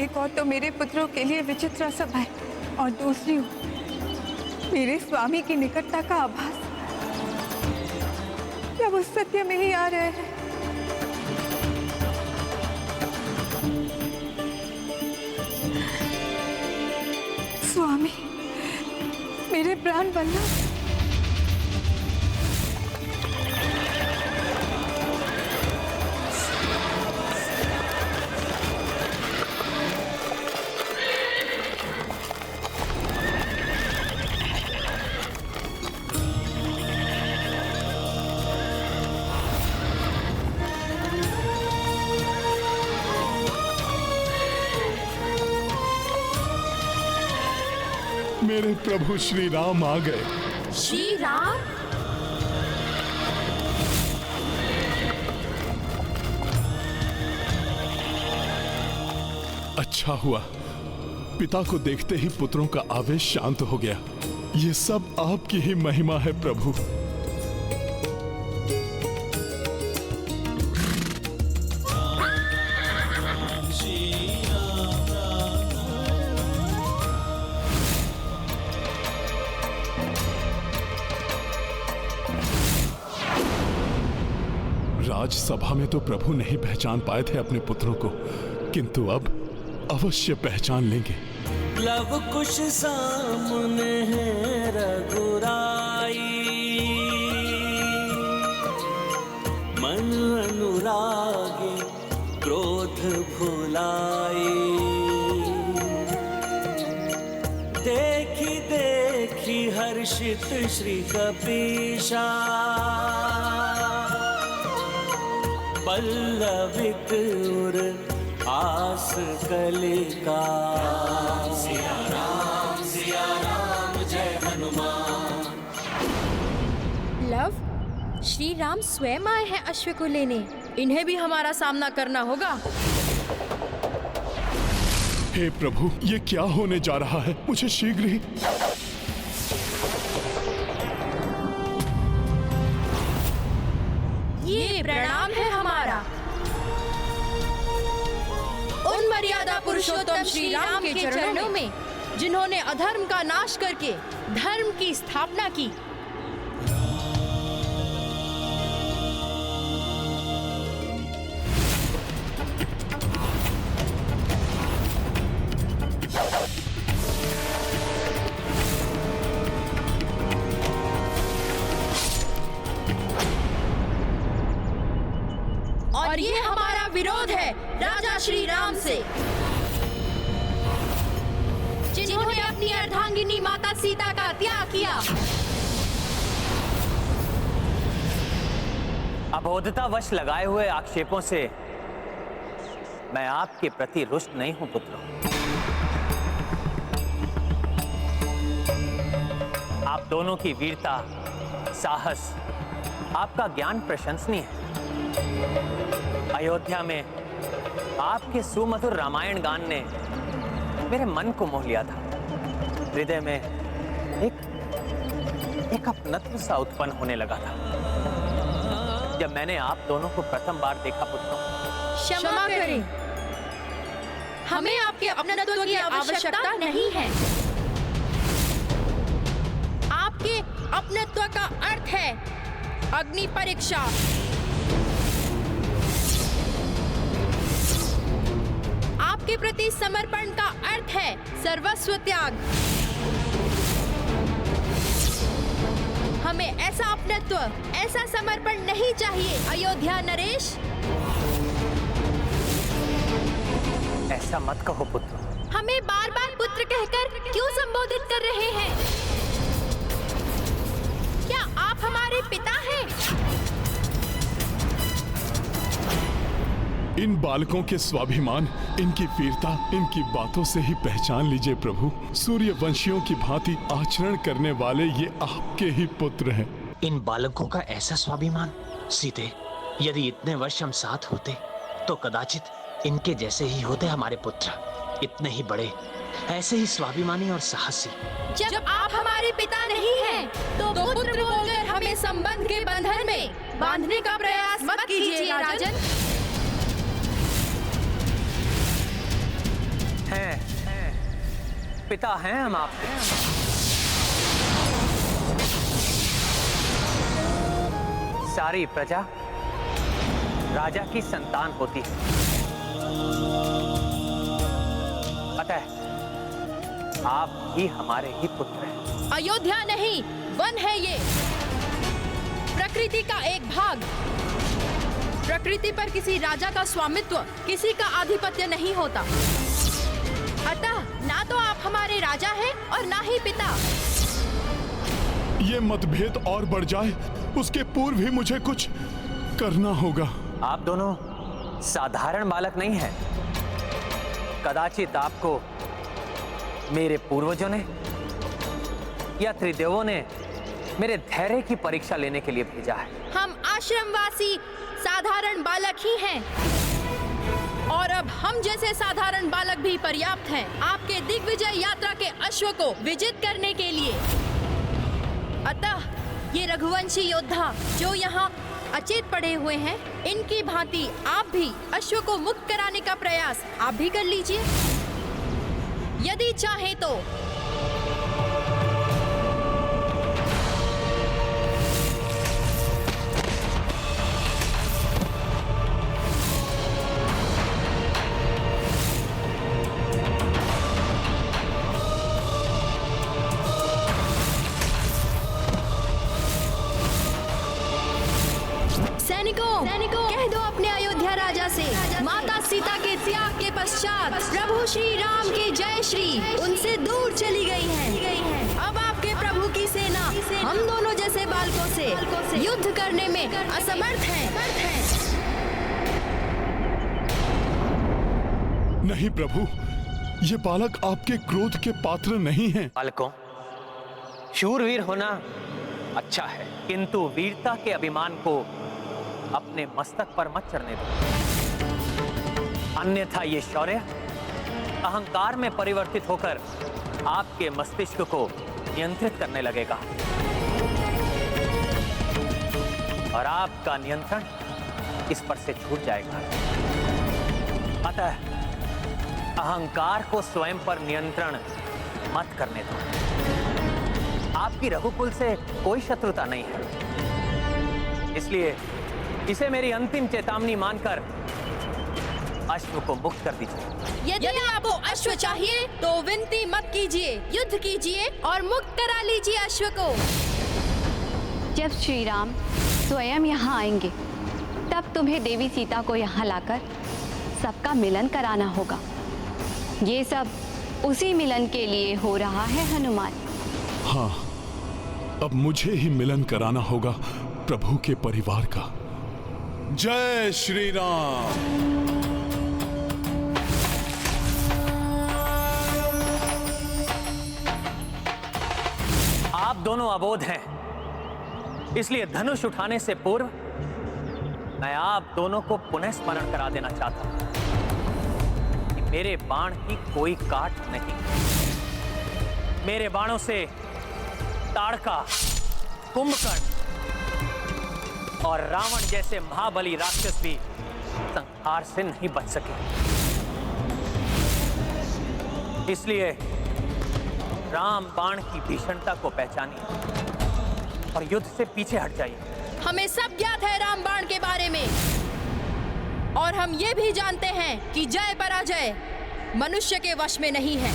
एक और तो मेरे पुत्रों के लिए विचित्र सभाएं और दूसरी मेरे स्वामी की निकटता का आभास क्या वो सत्य में ही आ रहे हैं। स्वामी, मेरे प्राण वल्लभ, मेरे प्रभु श्री राम आ गए। श्री राम? अच्छा हुआ, पिता को देखते ही पुत्रों का आवेश शांत हो गया। ये सब आपकी ही महिमा है प्रभु। राजसभा में तो प्रभु नहीं पहचान पाए थे अपने पुत्रों को, किंतु अब अवश्य पहचान लेंगे। लव कुश सामने है रघुराई, मन अनुरागी क्रोध भुलाई। देखी देखी हर्षित श्री कपीशा, पल्लवित उर आस कलिका। सिया राम जय हनुमान। लव, श्री राम स्वयं आए हैं अश्व को लेने। इन्हें भी हमारा सामना करना होगा। हे प्रभु, ये क्या होने जा रहा है? मुझे शीघ्र ही ये प्रणाम है हमारा उन मर्यादा पुरुषोत्तम श्री राम के चरणों में, जिन्होंने अधर्म का नाश करके धर्म की स्थापना की। और ये हमारा विरोध है राजा श्री राम से, जिन्होंने अपनी अर्धांगिनी माता सीता का त्याग किया। अबोधतावश लगाए हुए आक्षेपों से मैं आपके प्रति रुष्ट नहीं हूं पुत्रों। आप दोनों की वीरता, साहस, आपका ज्ञान प्रशंसनीय है। अयोध्या में आपके सुमधुर रामायण गान ने मेरे मन को मोह लिया था। हृदय में एक अपनत्व सा उत्पन्न होने लगा था जब मैंने आप दोनों को प्रथम बार देखा पुत्रों। क्षमा करें, हमें आपके अपनत्व की आवश्यकता नहीं है। आपके अपनत्व का अर्थ है अग्नि परीक्षा। आपके प्रति समर्पण का अर्थ है सर्वस्व त्याग। हमें ऐसा अपनत्व, ऐसा समर्पण नहीं चाहिए अयोध्या नरेश। ऐसा मत कहो पुत्र। हमें बार बार पुत्र कहकर क्यों संबोधित कर रहे हैं? क्या आप हमारे पिता हैं? इन बालकों के स्वाभिमान, इनकी वीरता, इनकी बातों से ही पहचान लीजिए प्रभु। सूर्यवंशियों की भांति आचरण करने वाले ये आपके ही पुत्र हैं। इन बालकों का ऐसा स्वाभिमान। सीते, यदि इतने वर्ष हम साथ होते तो कदाचित इनके जैसे ही होते हमारे पुत्र। इतने ही बड़े, ऐसे ही स्वाभिमानी और साहसी। जब आप हमारे पिता नहीं हैं, तो पुत्र बोलकर हमें संबंध के बंधन में बांधने का प्रयास मत कीजिए राजन। पिता हैं हम आपके। सारी प्रजा राजा की संतान होती है, अतः आप ही हमारे ही पुत्र हैं। अयोध्या नहीं, वन है ये, प्रकृति का एक भाग। प्रकृति पर किसी राजा का स्वामित्व, किसी का आधिपत्य नहीं होता। अतः ना तो आप हमारे राजा हैं और ना ही पिता। ये मतभेद और बढ़ जाए उसके पूर्व ही मुझे कुछ करना होगा। आप दोनों साधारण बालक नहीं हैं। कदाचित आपको मेरे पूर्वजों ने या त्रिदेवों ने मेरे धैर्य की परीक्षा लेने के लिए भेजा है। हम आश्रमवासी साधारण बालक ही हैं, और अब हम जैसे साधारण बालक भी पर्याप्त हैं आपके दिग्विजय यात्रा के अश्व को विजित करने के लिए। अतः ये रघुवंशी योद्धा जो यहाँ अचेत पड़े हुए हैं, इनकी भांति आप भी अश्व को मुक्त कराने का प्रयास आप भी कर लीजिए, यदि चाहे तो। सैनिकों, कह दो अपने अयोध्या राजा से, माता सीता के त्याग के पश्चात प्रभु श्री राम की जय श्री उनसे दूर चली गई है। अब आपके प्रभु की सेना हम दोनों जैसे बालकों से युद्ध करने में असमर्थ है। नहीं प्रभु, ये बालक आपके क्रोध के पात्र नहीं हैं। बालकों, शूरवीर होना अच्छा है, किंतु वीरता के अभिमान को अपने मस्तक पर मत चढ़ने दो, अन्यथा ये शौर्य अहंकार में परिवर्तित होकर आपके मस्तिष्क को नियंत्रित करने लगेगा, और आपका नियंत्रण इस पर से छूट जाएगा। अतः अहंकार को स्वयं पर नियंत्रण मत करने दो। आपकी रघुकुल से कोई शत्रुता नहीं है, इसलिए इसे मेरी अंतिम चेतावनी मानकर अश्व को मुक्त कर दीजिए। यदि आपको अश्व चाहिए तो विनती मत कीजिए, युद्ध कीजिए और मुक्त करा लीजिए अश्व को। जब श्री राम स्वयं यहाँ आएंगे तब तुम्हें देवी सीता को यहाँ लाकर सबका मिलन कराना होगा। ये सब उसी मिलन के लिए हो रहा है हनुमान। हाँ, अब मुझे ही मिलन कराना होगा प्रभु के परिवार का। जय श्री राम। आप दोनों अबोध हैं, इसलिए धनुष उठाने से पूर्व मैं आप दोनों को पुनः स्मरण करा देना चाहता हूं कि मेरे बाण की कोई काट नहीं। मेरे बाणों से ताड़का, कुंभकर्ण और रावण जैसे महाबली राक्षस भी संहार से नहीं बच सके। इसलिए राम बाण की भीषणता को पहचानिए और युद्ध से पीछे हट जाइए। हमें सब ज्ञात है राम बाण के बारे में, और हम ये भी जानते हैं कि जय पराजय मनुष्य के वश में नहीं है।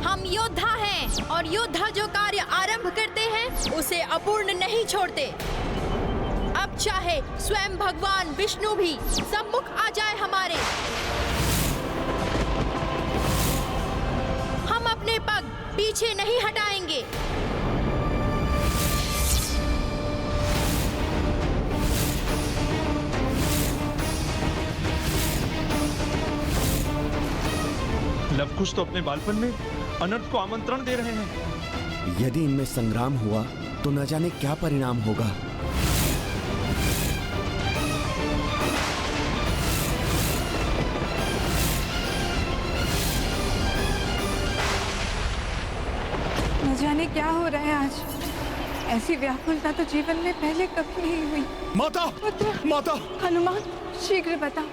हम योद्धा हैं, और योद्धा जो कार्य आरंभ करते हैं उसे अपूर्ण नहीं छोड़ते। अब चाहे स्वयं भगवान विष्णु भी सम्मुख आ जाए हमारे, हम अपने पग पीछे नहीं हटाएंगे। लवकुश तो अपने बालपन में अनर्थ को आमंत्रण दे रहे हैं। यदि इनमें संग्राम हुआ तो न जाने क्या परिणाम होगा। न जाने क्या हो रहा है आज। ऐसी व्याकुलता तो जीवन में पहले कभी नहीं हुई। माता, पुत्र, माता, हनुमान शीघ्र बताओ,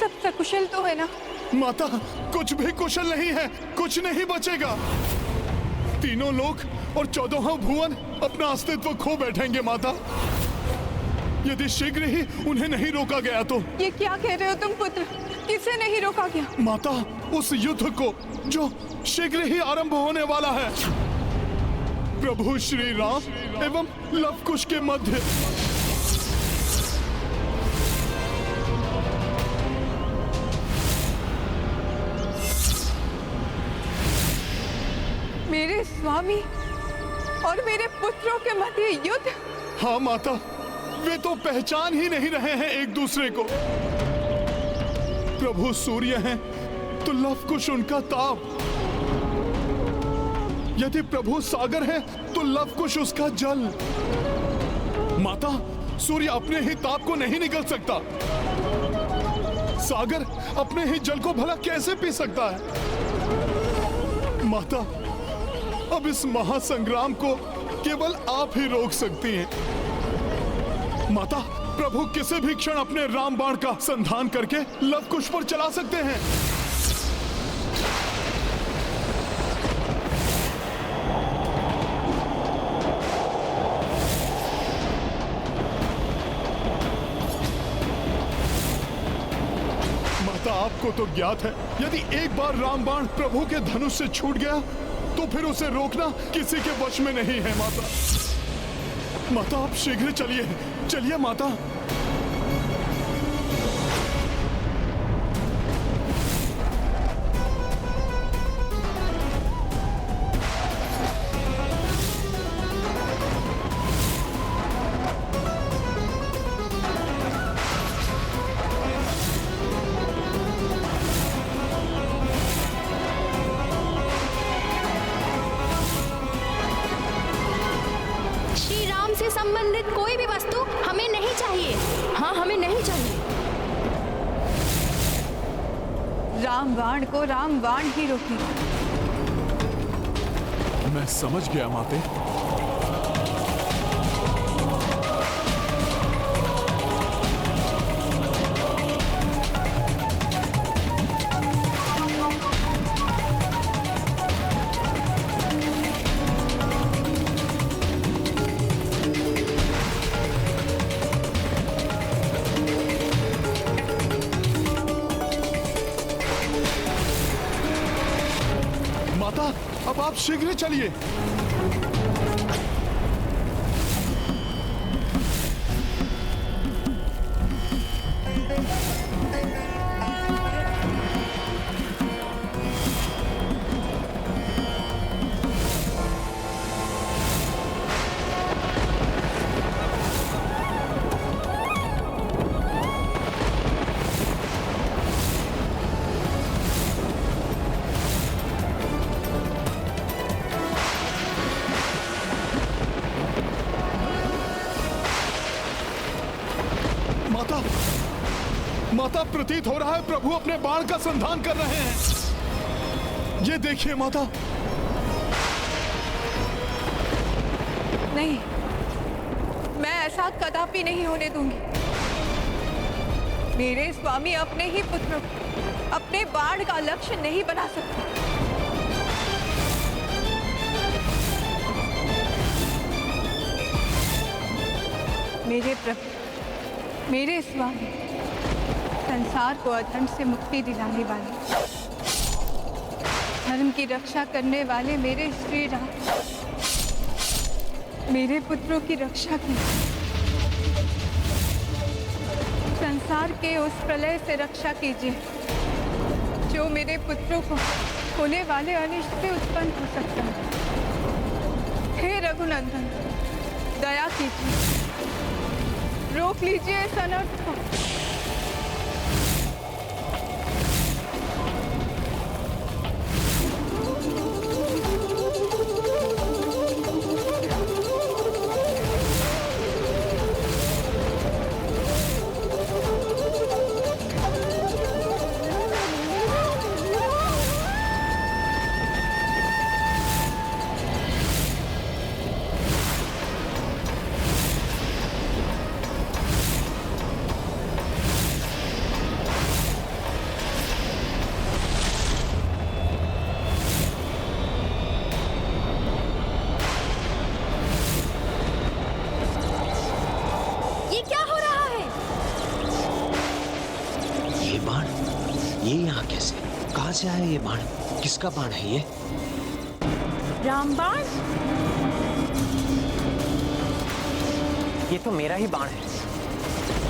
सब सकुशल तो है ना? माता, कुछ भी कुशल नहीं है, कुछ नहीं बचेगा। तीनों लोक और 14 भुवन अपना अस्तित्व खो बैठेंगे माता, यदि शीघ्र ही उन्हें नहीं रोका गया तो। ये क्या कह रहे हो तुम पुत्र? किसे नहीं रोका गया? माता, उस युद्ध को जो शीघ्र ही आरंभ होने वाला है प्रभु श्री राम एवं लवकुश के मध्य। मेरे स्वामी और मेरे पुत्रों के मध्य युद्ध? हाँ माता, वे तो पहचान ही नहीं रहे हैं एक दूसरे को। प्रभु सूर्य हैं तो लवकुश उनका ताप, यदि प्रभु सागर है तो लवकुश उसका जल। माता, सूर्य अपने ही ताप को नहीं निगल सकता, सागर अपने ही जल को भला कैसे पी सकता है? माता, अब इस महासंग्राम को केवल आप ही रोक सकती हैं। माता, प्रभु किसी भी क्षण अपने रामबाण का संधान करके लवकुश पर चला सकते हैं। माता, आपको तो ज्ञात है, यदि एक बार रामबाण प्रभु के धनुष से छूट गया तो फिर उसे रोकना किसी के वश में नहीं है। माता, माता आप शीघ्र चलिए, चलिए माता। संबंधित कोई भी वस्तु हमें नहीं चाहिए। हाँ, हमें नहीं चाहिए। रामबाण को रामबाण ही रोकेगा। मैं समझ गया माते। अब आप शीघ्र चलिए। माता, प्रतीत हो रहा है प्रभु अपने बाण का संधान कर रहे हैं। ये देखिए माता। नहीं, मैं ऐसा कदापि नहीं होने दूंगी। मेरे स्वामी अपने ही पुत्र अपने बाण का लक्ष्य नहीं बना सकते। मेरे प्रभु, मेरे स्वामी संसार को अधर्म से मुक्ति दिलाने वाले, धर्म की रक्षा करने वाले मेरे श्री राम मेरे पुत्रों की रक्षा की, संसार के उस प्रलय से रक्षा कीजिए जो मेरे पुत्रों को होने वाले अनिष्ट से उत्पन्न हो सकता है। हे रघुनंदन, दया कीजिए, रोक लीजिए इस अनर्थ को। कहाँ से आया ये बाण? किसका बाण है ये? रामबाण? ये तो मेरा ही बाण है,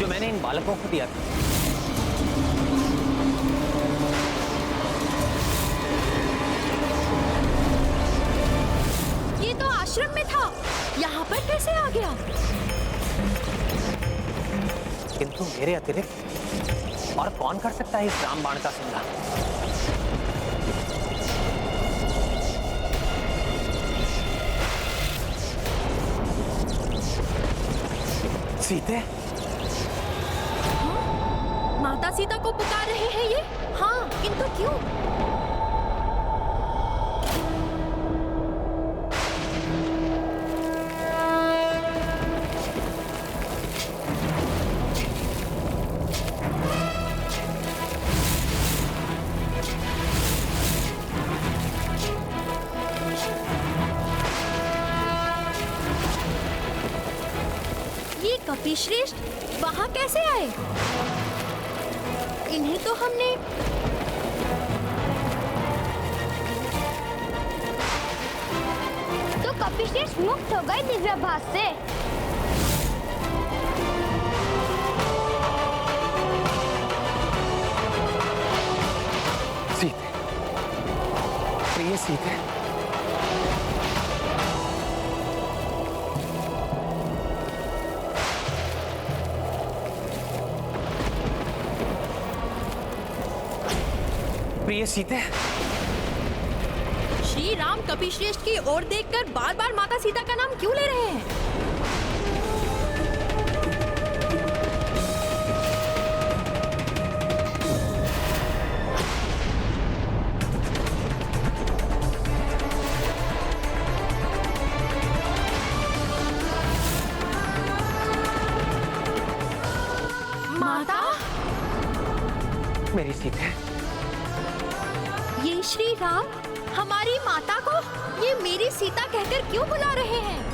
जो मैंने इन बालकों को दिया था। ये तो आश्रम में था, यहाँ पर कैसे आ गया? किंतु मेरे अतिरिक्त और कौन कर सकता है इस रामबाण का संधान? सीते? माता सीता को पुकार रहे हैं ये? हाँ, किंतु क्यों? ये कपिश्रेष्ठ वहां कैसे आए? इन्हें तो हमने तो कपिश्रेष्ठ मुक्त हो गए दिव्याभास से। सीते, प्रिय सीते, प्रिय सीते। श्री राम कपिश्रेष्ठ की ओर देखकर बार बार माता सीता का नाम क्यों ले रहे हैं? माता? मेरी सीते, ये श्री राम हमारी माता को ये मेरी सीता कहकर क्यों बुला रहे हैं?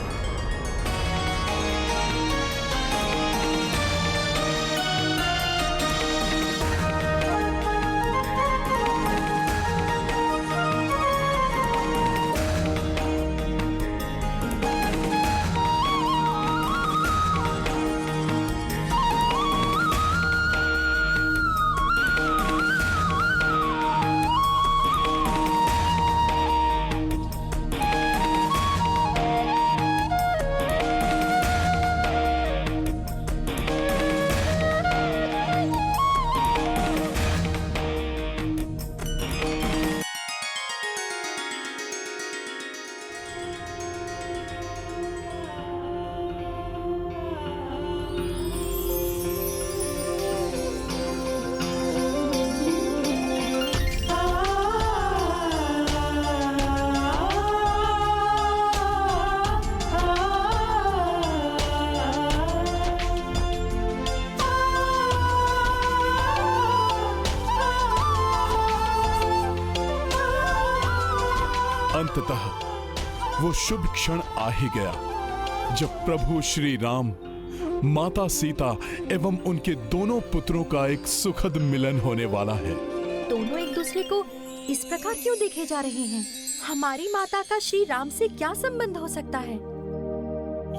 अंततः वो शुभ क्षण आ ही गया जब प्रभु श्री राम, माता सीता एवं उनके दोनों पुत्रों का एक सुखद मिलन होने वाला है। दोनों एक दूसरे को इस प्रकार क्यों देखे जा रहे हैं? हमारी माता का श्री राम से क्या संबंध हो सकता है?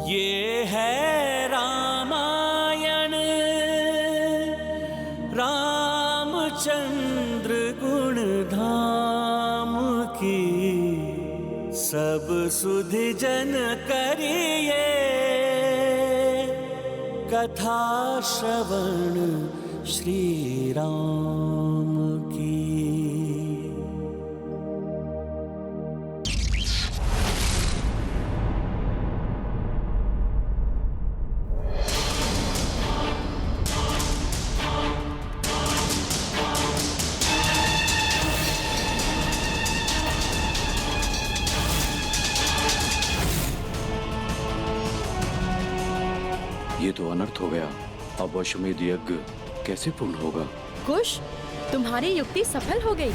ये है रामायण, रामचंद्र गुण धाम की, सब सुधि जन करिए कथा श्रवण श्री राम की। ये तो अनर्थ हो गया। अब अश्वमेध यज्ञ कैसे पूर्ण होगा? कुश, तुम्हारी युक्ति सफल हो गई।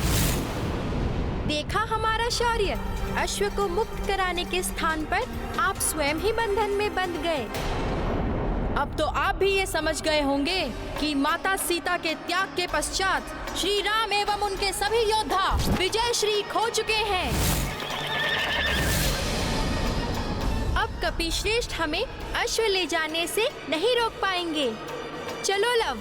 देखा हमारा शौर्य। अश्व को मुक्त कराने के स्थान पर आप स्वयं ही बंधन में बंध गए। अब तो आप भी ये समझ गए होंगे कि माता सीता के त्याग के पश्चात श्री राम एवं उनके सभी योद्धा विजय श्री खो चुके हैं। अब कपिश्रेष्ठ हमें अश्व ले जाने से नहीं रोक पाएंगे। चलो लव।